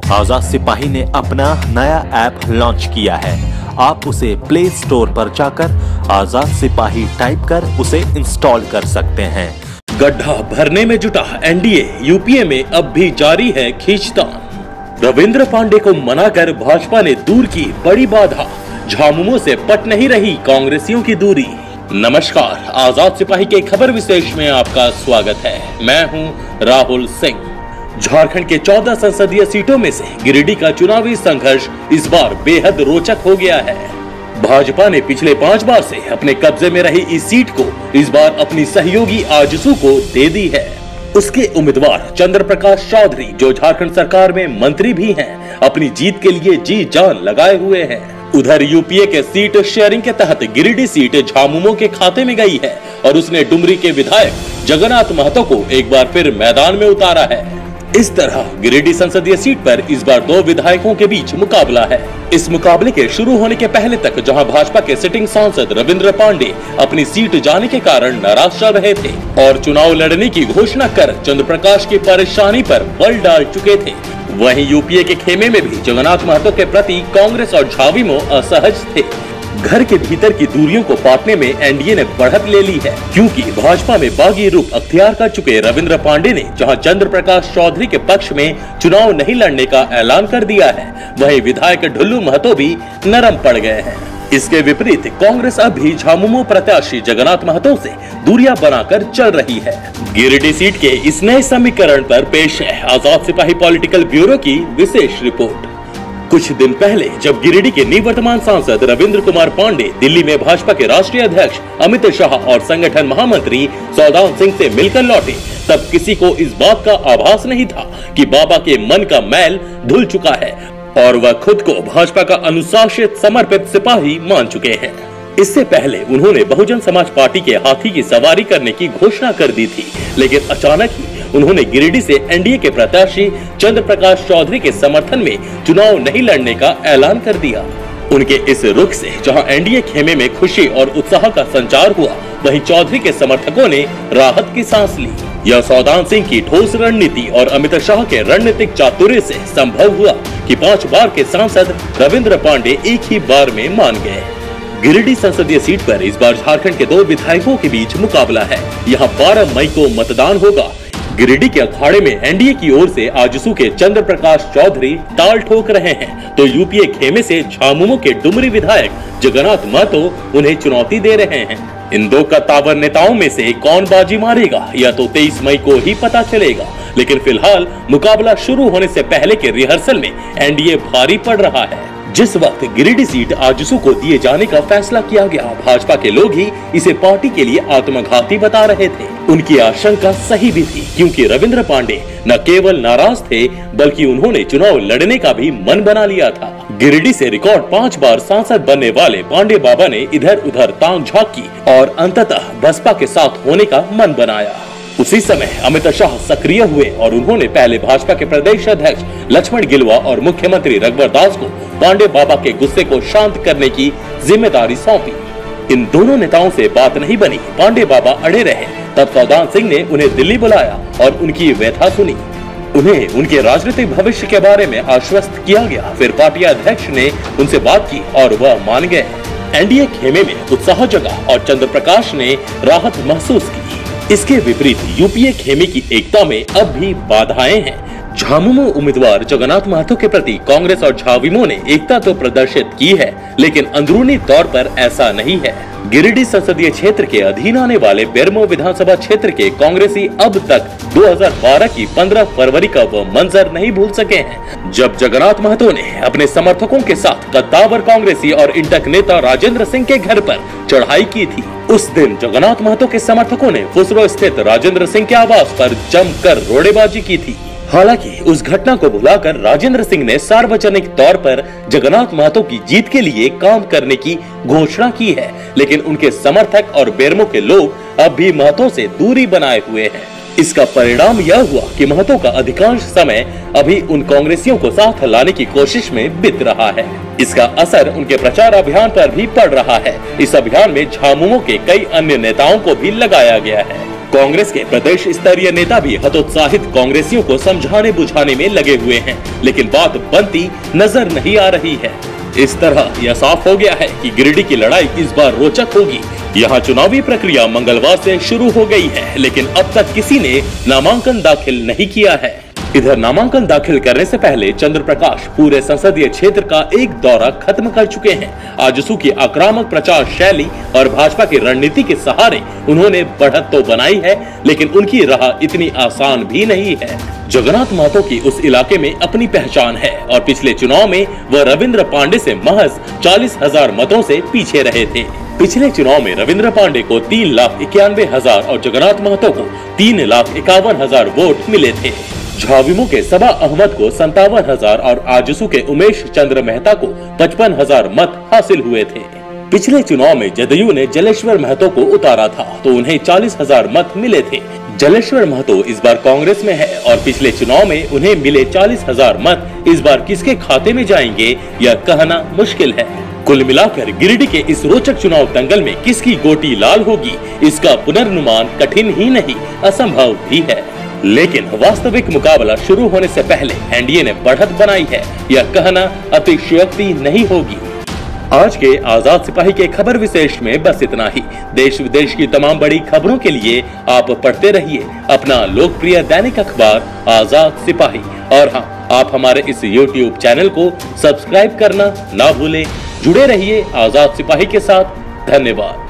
आजाद सिपाही ने अपना नया ऐप लॉन्च किया है। आप उसे प्ले स्टोर पर जाकर आजाद सिपाही टाइप कर उसे इंस्टॉल कर सकते हैं। गड्ढा भरने में जुटा एनडीए, यूपीए में अब भी जारी है खींचतान। रविंद्र पांडे को मनाकर भाजपा ने दूर की बड़ी बाधा। झामुमो से पट नहीं रही कांग्रेसियों की दूरी। नमस्कार, आजाद सिपाही के खबर विशेष में आपका स्वागत है। मैं हूं राहुल सिंह। झारखंड के 14 संसदीय सीटों में से गिरिडीह का चुनावी संघर्ष इस बार बेहद रोचक हो गया है। भाजपा ने पिछले 5 बार से अपने कब्जे में रही इस सीट को इस बार अपनी सहयोगी आजसू को दे दी है। उसके उम्मीदवार चंद्र प्रकाश चौधरी, जो झारखंड सरकार में मंत्री भी हैं, अपनी जीत के लिए जी जान लगाए हुए हैं। उधर यूपीए के सीट शेयरिंग के तहत गिरिडीह सीट झामुमो के खाते में गई है और उसने डुमरी के विधायक जगन्नाथ महतो को एक बार फिर मैदान में उतारा है। इस तरह गिरिडीह संसदीय सीट पर इस बार 2 विधायकों के बीच मुकाबला है। इस मुकाबले के शुरू होने के पहले तक जहां भाजपा के सिटिंग सांसद रविंद्र पांडे अपनी सीट जाने के कारण नाराज चल रहे थे और चुनाव लड़ने की घोषणा कर चंद्र प्रकाश की परेशानी पर बल डाल चुके थे, वहीं यूपीए के खेमे में भी जगन्नाथ महतो के प्रति कांग्रेस और झाविमो असहज थे। घर के भीतर की दूरियों को पाटने में एनडीए ने बढ़त ले ली है, क्योंकि भाजपा में बागी रुख अख्तियार कर चुके रविंद्र पांडे ने जहां चंद्र प्रकाश चौधरी के पक्ष में चुनाव नहीं लड़ने का ऐलान कर दिया है, वहीं विधायक ढुल्लू महतो भी नरम पड़ गए हैं। इसके विपरीत कांग्रेस अब भी झामुमो प्रत्याशी जगन्नाथ महतो से दूरियां बनाकर चल रही है। गिरिडीह सीट के इस नए समीकरण पर पेश है आजाद सिपाही पॉलिटिकल ब्यूरो की विशेष रिपोर्ट। कुछ दिन पहले जब गिरिडीह के निवर्तमान सांसद रविंद्र कुमार पांडे दिल्ली में भाजपा के राष्ट्रीय अध्यक्ष अमित शाह और संगठन महामंत्री सौदान सिंह से मिलकर लौटे, तब किसी को इस बात का आभास नहीं था कि बाबा के मन का मैल धुल चुका है और वह खुद को भाजपा का अनुशासित समर्पित सिपाही मान चुके हैं। इससे पहले उन्होंने बहुजन समाज पार्टी के हाथी की सवारी करने की घोषणा कर दी थी, लेकिन अचानक ही उन्होंने गिरिडीह से एनडीए के प्रत्याशी चंद्र प्रकाश चौधरी के समर्थन में चुनाव नहीं लड़ने का ऐलान कर दिया। उनके इस रुख से जहां एनडीए खेमे में खुशी और उत्साह का संचार हुआ, वहीं चौधरी के समर्थकों ने राहत की सांस ली। यह सौदान सिंह की ठोस रणनीति और अमित शाह के रणनीतिक चातुर्य से संभव हुआ कि 5 बार के सांसद रविंद्र पांडे एक ही बार में मान गए। गिरिडीह संसदीय सीट पर इस बार झारखंड के 2 विधायकों के बीच मुकाबला है। यहाँ 12 मई को मतदान होगा। गिरिडीह के अखाड़े में एनडीए की ओर से आजसू के चंद्र प्रकाश चौधरी ताल ठोक रहे हैं, तो यूपीए खेमे से झामुमो के डुमरी विधायक जगन्नाथ महतो उन्हें चुनौती दे रहे हैं। इन 2 कद्दावर नेताओं में से कौन बाजी मारेगा यह तो 23 मई को ही पता चलेगा, लेकिन फिलहाल मुकाबला शुरू होने से पहले के रिहर्सल में एनडीए भारी पड़ रहा है। जिस वक्त गिरिडीह सीट आजसू को दिए जाने का फैसला किया गया, भाजपा के लोग ही इसे पार्टी के लिए आत्मघाती बता रहे थे। उनकी आशंका सही भी थी, क्योंकि रविंद्र पांडे न केवल नाराज थे बल्कि उन्होंने चुनाव लड़ने का भी मन बना लिया था। गिरिडीह से रिकॉर्ड 5 बार सांसद बनने वाले पांडे बाबा ने इधर उधर तांग झांकी और अंततः बसपा के साथ होने का मन बनाया। उसी समय अमित शाह सक्रिय हुए और उन्होंने पहले भाजपा के प्रदेश अध्यक्ष लक्ष्मण गिलुआ और मुख्यमंत्री रघुवर दास को पांडे बाबा के गुस्से को शांत करने की जिम्मेदारी सौंपी। इन दोनों नेताओं से बात नहीं बनी, पांडे बाबा अड़े रहे। तब सौदान सिंह ने उन्हें दिल्ली बुलाया और उनकी व्यथा सुनी। उन्हें उनके राजनीतिक भविष्य के बारे में आश्वस्त किया गया। फिर पार्टी अध्यक्ष ने उनसे बात की और वह मान गए। एनडीए खेमे में उत्साह जगा और चंद्र प्रकाश ने राहत महसूस की। इसके विपरीत यूपीए खेमे की एकता में अब भी बाधाएं हैं। झामुमो उम्मीदवार जगन्नाथ महतो के प्रति कांग्रेस और झाविमो ने एकता तो प्रदर्शित की है, लेकिन अंदरूनी तौर पर ऐसा नहीं है। गिरिडीह संसदीय क्षेत्र के अधीन आने वाले बेरमो विधानसभा क्षेत्र के कांग्रेसी अब तक 2012 की 15 फरवरी का वह मंजर नहीं भूल सके हैं, जब जगन्नाथ महतो ने अपने समर्थकों के साथ कद्दावर कांग्रेसी और इंटक नेता राजेंद्र सिंह के घर पर चढ़ाई की थी। उस दिन जगन्नाथ महतो के समर्थकों ने फुसरो स्थित राजेंद्र सिंह के आवास पर जमकर रोड़ेबाजी की थी। हालांकि उस घटना को भुलाकर राजेंद्र सिंह ने सार्वजनिक तौर पर जगन्नाथ महतो की जीत के लिए काम करने की घोषणा की है, लेकिन उनके समर्थक और बेरमो के लोग अब भी महतो से दूरी बनाए हुए हैं। इसका परिणाम यह हुआ कि महतो का अधिकांश समय अभी उन कांग्रेसियों को साथ लाने की कोशिश में बीत रहा है। इसका असर उनके प्रचार अभियान पर भी पड़ रहा है। इस अभियान में झामुमो के कई अन्य नेताओं को भी लगाया गया है। कांग्रेस के प्रदेश स्तरीय नेता भी हतोत्साहित कांग्रेसियों को समझाने बुझाने में लगे हुए हैं, लेकिन बात बनती नजर नहीं आ रही है। इस तरह यह साफ हो गया है कि गिरिडीह की लड़ाई इस बार रोचक होगी। यहाँ चुनावी प्रक्रिया मंगलवार से शुरू हो गई है, लेकिन अब तक किसी ने नामांकन दाखिल नहीं किया है। इधर नामांकन दाखिल करने से पहले चंद्र प्रकाश पूरे संसदीय क्षेत्र का एक दौरा खत्म कर चुके हैं। आजसू की आक्रामक प्रचार शैली और भाजपा की रणनीति के सहारे उन्होंने बढ़त तो बनाई है, लेकिन उनकी राह इतनी आसान भी नहीं है। जगन्नाथ महतो की उस इलाके में अपनी पहचान है और पिछले चुनाव में वह रविंद्र पांडे से महज 40,000 मतों से पीछे रहे थे। पिछले चुनाव में रविंद्र पांडे को 3,91,000 और जगन्नाथ महतो को 3,51,000 वोट मिले थे। झाविमो के सबा अहमद को 57,000 और आजसू के उमेश चंद्र मेहता को 55,000 मत हासिल हुए थे। पिछले चुनाव में जदयू ने जलेश्वर महतो को उतारा था तो उन्हें 40,000 मत मिले थे। जलेश्वर महतो इस बार कांग्रेस में है और पिछले चुनाव में उन्हें मिले 40,000 मत इस बार किसके खाते में जाएंगे यह कहना मुश्किल है। कुल मिलाकर गिरिडीह के इस रोचक चुनाव दंगल में किसकी गोटी लाल होगी इसका पुनर्नुमान कठिन ही नहीं असंभव भी है। लेकिन वास्तविक मुकाबला शुरू होने से पहले एनडीए ने बढ़त बनाई है यह कहना अतिशयोक्ति नहीं होगी। आज के आजाद सिपाही के खबर विशेष में बस इतना ही। देश विदेश की तमाम बड़ी खबरों के लिए आप पढ़ते रहिए अपना लोकप्रिय दैनिक अखबार आजाद सिपाही। और हाँ, आप हमारे इस YouTube चैनल को सब्सक्राइब करना ना भूलें। जुड़े रहिए आजाद सिपाही के साथ। धन्यवाद।